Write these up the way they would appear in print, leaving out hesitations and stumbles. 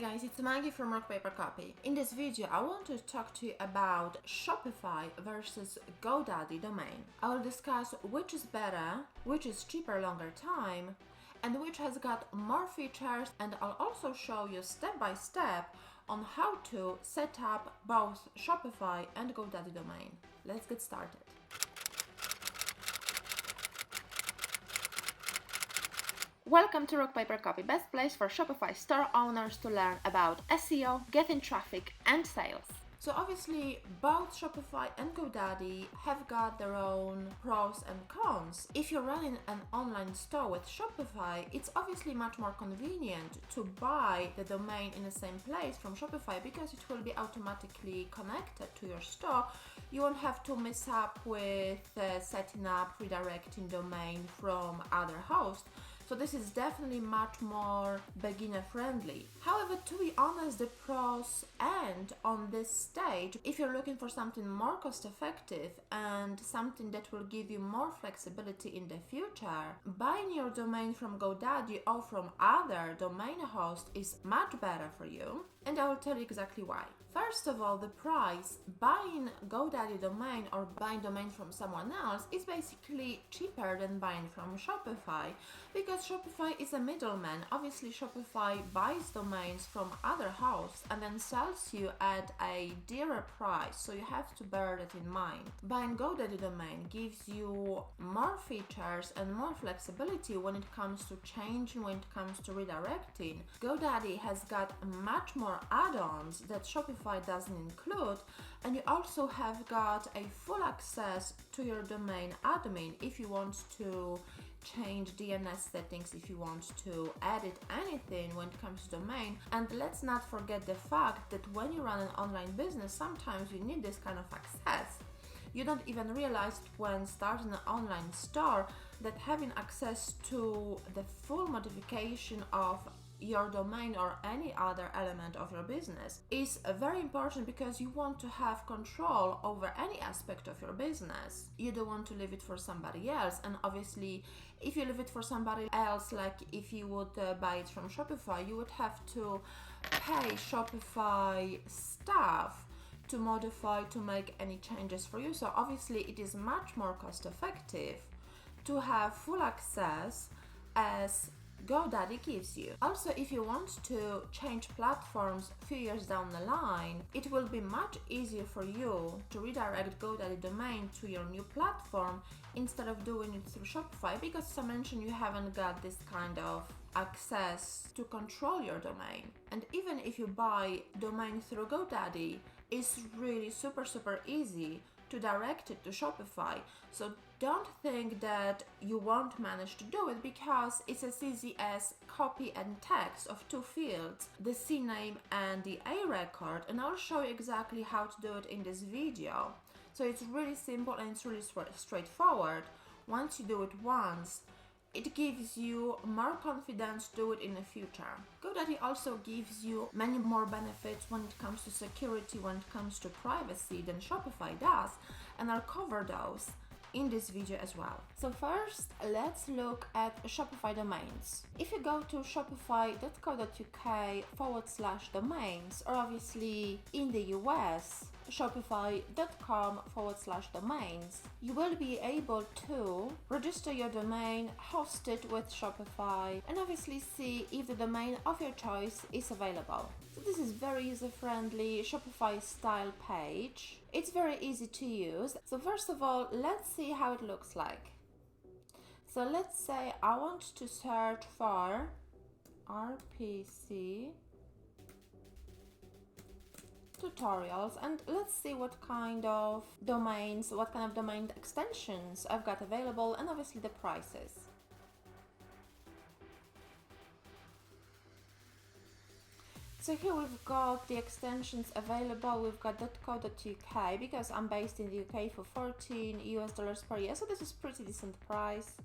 Hey guys, it's Maggie from Rock Paper Copy. In this video, I want to talk to you about Shopify versus GoDaddy domain. I will discuss which is better, which is cheaper longer time, and which has got more features, and I'll also show you step by step on how to set up both Shopify and GoDaddy domain. Let's get started. Welcome to Rock Paper Copy, best place for Shopify store owners to learn about SEO, getting traffic, and sales. So obviously, both Shopify and GoDaddy have got their own pros and cons. If you're running an online store with Shopify, it's obviously much more convenient to buy the domain in the same place from Shopify because it will be automatically connected to your store. You won't have to mess up with setting up, redirecting domain from other hosts. So this is definitely much more beginner friendly. However, to be honest, the pros end on this stage. If you're looking for something more cost effective and something that will give you more flexibility in the future, buying your domain from GoDaddy or from other domain hosts is much better for you. And I will tell you exactly why. First of all, the price. Buying GoDaddy domain or buying domain from someone else is basically cheaper than buying from Shopify because Shopify is a middleman. Obviously, Shopify buys domains from other hosts and then sells you at a dearer price, so you have to bear that in mind. Buying GoDaddy domain gives you more features and more flexibility when it comes to changing, when it comes to redirecting. GoDaddy has got much more add-ons that Shopify doesn't include, and you also have got a full access to your domain admin if you want to change DNS settings, if you want to edit anything when it comes to domain. And let's not forget the fact that when you run an online business, sometimes you need this kind of access. You don't even realize when starting an online store that having access to the full modification of your domain or any other element of your business is very important because you want to have control over any aspect of your business. You don't want to leave it for somebody else, and obviously if you leave it for somebody else, like if you would buy it from Shopify, you would have to pay Shopify staff to modify, to make any changes for you. So obviously it is much more cost effective to have full access as GoDaddy gives you. Also, if you want to change platforms a few years down the line, it will be much easier for you to redirect GoDaddy domain to your new platform instead of doing it through Shopify because, as I mentioned, you haven't got this kind of access to control your domain. And even if you buy domain through GoDaddy, it's really super easy to direct it to Shopify. So don't think that you won't manage to do it because it's as easy as copy and text of two fields, the CNAME and the A record, and I'll show you exactly how to do it in this video. So it's really simple and it's really straightforward. Once you do it once, it gives you more confidence to do it in the future. GoDaddy also gives you many more benefits when it comes to security, when it comes to privacy than Shopify does, and I'll cover those in this video as well. So first, let's look at Shopify domains. If you go to shopify.co.uk/domains, or obviously in the US, shopify.com/domains, you will be able to register your domain, host it with Shopify, and obviously see if the domain of your choice is available. So this is very user-friendly Shopify style page. It's very easy to use. So first of all, let's see how it looks like. So let's say I want to search for RPC tutorials, and let's see what kind of domains, what kind of domain extensions I've got available, and obviously the prices. So here we've got the extensions available. We've got .co.uk because I'm based in the UK for $14 per year, so this is pretty decent price.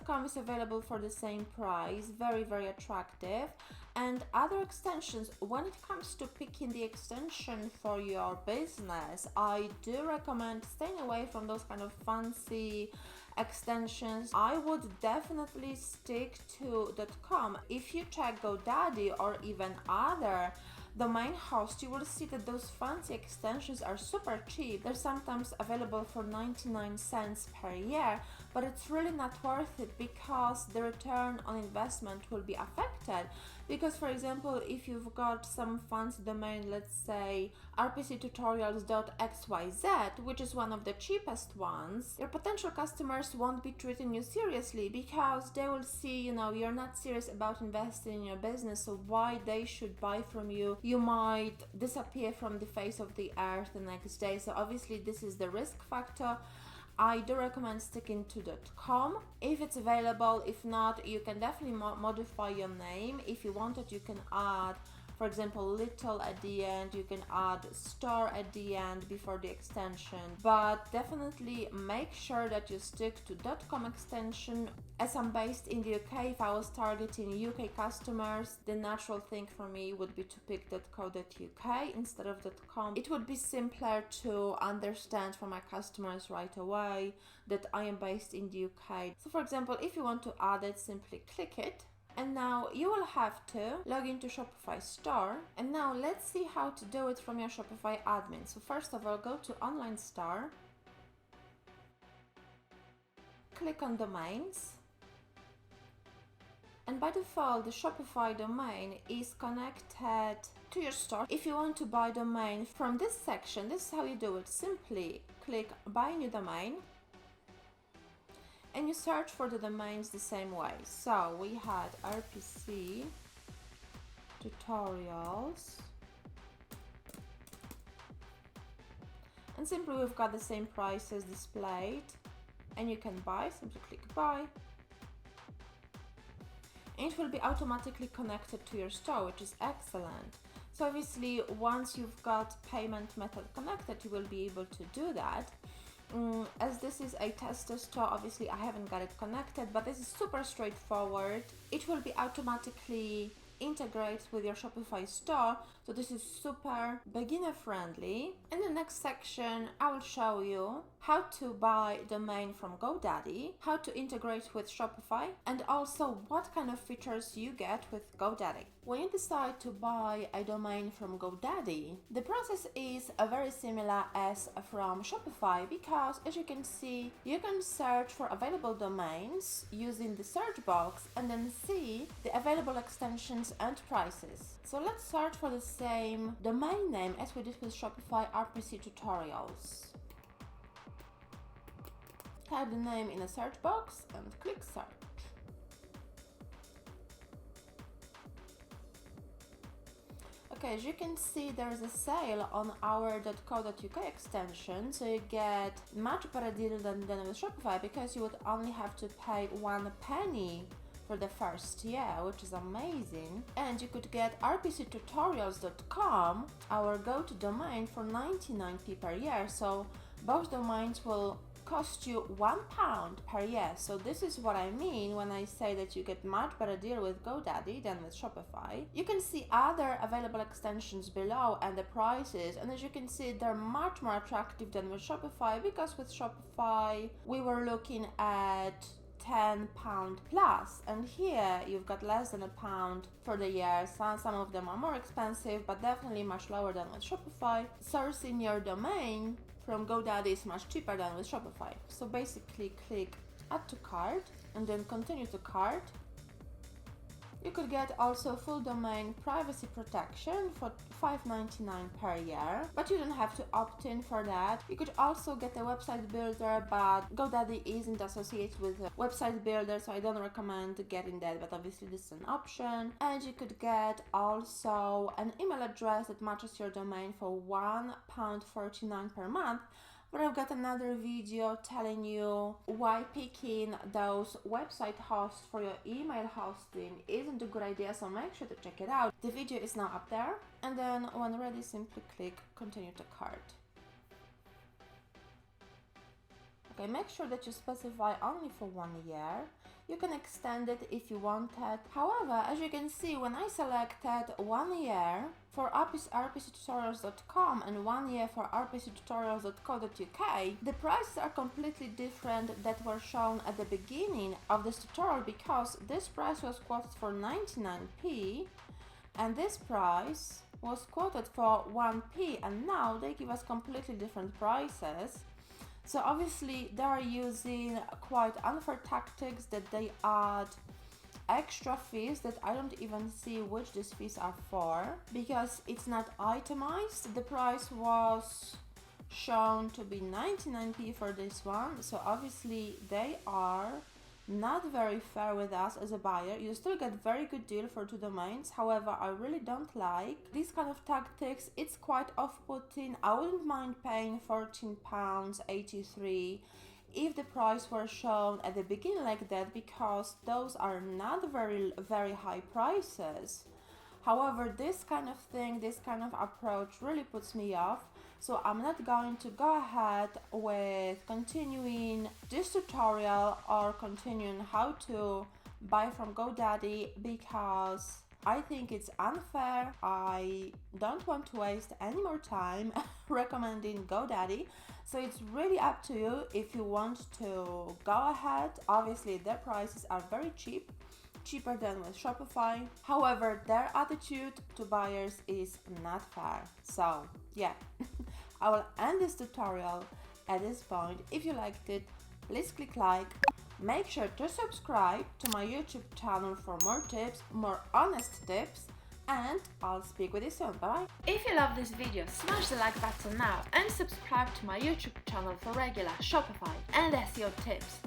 .com is available for the same price, very attractive. And other extensions, when it comes to picking the extension for your business, I do recommend staying away from those kind of fancy extensions, I would definitely stick to .com. If you check GoDaddy or even other domain hosts, you will see that those fancy extensions are super cheap. They're sometimes available for 99 cents per year, but it's really not worth it because the return on investment will be affected. Because, for example, if you've got some fancy domain, let's say rpctutorials.xyz, which is one of the cheapest ones, your potential customers won't be treating you seriously because they will see, you're not serious about investing in your business, so why they should buy from you? You might disappear from the face of the earth the next day. So obviously this is the risk factor. I do recommend sticking to .com if it's available. If not, you can definitely modify your name. If you wanted, you can add, for example, little at the end, you can add store at the end before the extension, but definitely make sure that you stick to .com extension. As I'm based in the UK, if I was targeting UK customers, the natural thing for me would be to pick .co.uk instead of .com. It would be simpler to understand for my customers right away that I am based in the UK. So for example, if you want to add it, simply click it. And now you will have to log into Shopify store. And now let's see how to do it from your Shopify admin. So first of all, go to Online Store. Click on Domains. And by default, the Shopify domain is connected to your store. If you want to buy domain from this section, this is how you do it. Simply click Buy New Domain. And you search for the domains the same way. So we had RPC tutorials, and simply we've got the same prices displayed, and you can buy. Simply click buy, and it will be automatically connected to your store, which is excellent. So obviously once you've got payment method connected, you will be able to do that. As this is a tester store, obviously I haven't got it connected, but this is super straightforward. It will be automatically integrated with your Shopify store, so this is super beginner friendly. In the next section, I will show you how to buy domain from GoDaddy, how to integrate with Shopify, and also what kind of features you get with GoDaddy. When you decide to buy a domain from GoDaddy, the process is very similar as from Shopify because, as you can see, you can search for available domains using the search box and then see the available extensions and prices. So let's search for the same domain name as we did with Shopify RPC Tutorials. Type the name in a search box and click search. Okay, as you can see, there is a sale on our .co.uk extension, so you get much better deal than with Shopify because you would only have to pay 1 penny for the first year, which is amazing. And you could get rpctutorials.com, our go-to domain, for 99p per year. So both domains will cost you £1 per year. So this is what I mean when I say that you get much better deal with GoDaddy than with Shopify. You can see other available extensions below and the prices, and as you can see, they're much more attractive than with Shopify, because with Shopify we were looking at £10 plus, and here you've got less than £1 for the year. Some of them are more expensive, but definitely much lower than with Shopify. Sourcing your domain from GoDaddy is much cheaper than with Shopify. So basically click add to cart and then continue to cart. You could get also full domain privacy protection for $5.99 per year, but you don't have to opt in for that. You could also get a website builder, but GoDaddy isn't associated with a website builder, so I don't recommend getting that, but obviously this is an option. And you could get also an email address that matches your domain for £1.49 per month. But I've got another video telling you why picking those website hosts for your email hosting isn't a good idea, so make sure to check it out. The video is now up there, and then when ready, simply click continue to cart. Okay, make sure that you specify only for 1 year. You can extend it if you wanted. However, as you can see, when I selected 1 year for rpctutorials.com and 1 year for rpctutorials.co.uk, the prices are completely different that were shown at the beginning of this tutorial, because this price was quoted for 99p and this price was quoted for 1p, and now they give us completely different prices. So obviously they are using quite unfair tactics, that they add extra fees that I don't even see which these fees are for, because it's not itemized. The price was shown to be 99p for this one, so obviously they are not very fair with us as a buyer. You still get very good deal for 2 domains. However, I really don't like these kind of tactics. It's quite off-putting. I wouldn't mind paying £14.83 if the price were shown at the beginning like that, because those are not very high prices. However, this kind of thing, this kind of approach really puts me off. So I'm not going to go ahead with continuing this tutorial or continuing how to buy from GoDaddy, because I think it's unfair. I don't want to waste any more time recommending GoDaddy. So it's really up to you if you want to go ahead. Obviously, their prices are very cheap, cheaper than with Shopify. However, their attitude to buyers is not fair. So yeah, I will end this tutorial at this point. If you liked it, please click like. Make sure to subscribe to my YouTube channel for more tips, more honest tips, and I'll speak with you soon. Bye. If you love this video, smash the like button now and subscribe to my YouTube channel for regular Shopify and SEO tips.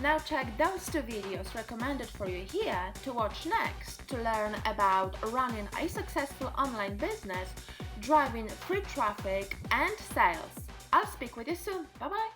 Now check those 2 videos recommended for you here to watch next to learn about running a successful online business, driving free traffic and sales. I'll speak with you soon. Bye bye.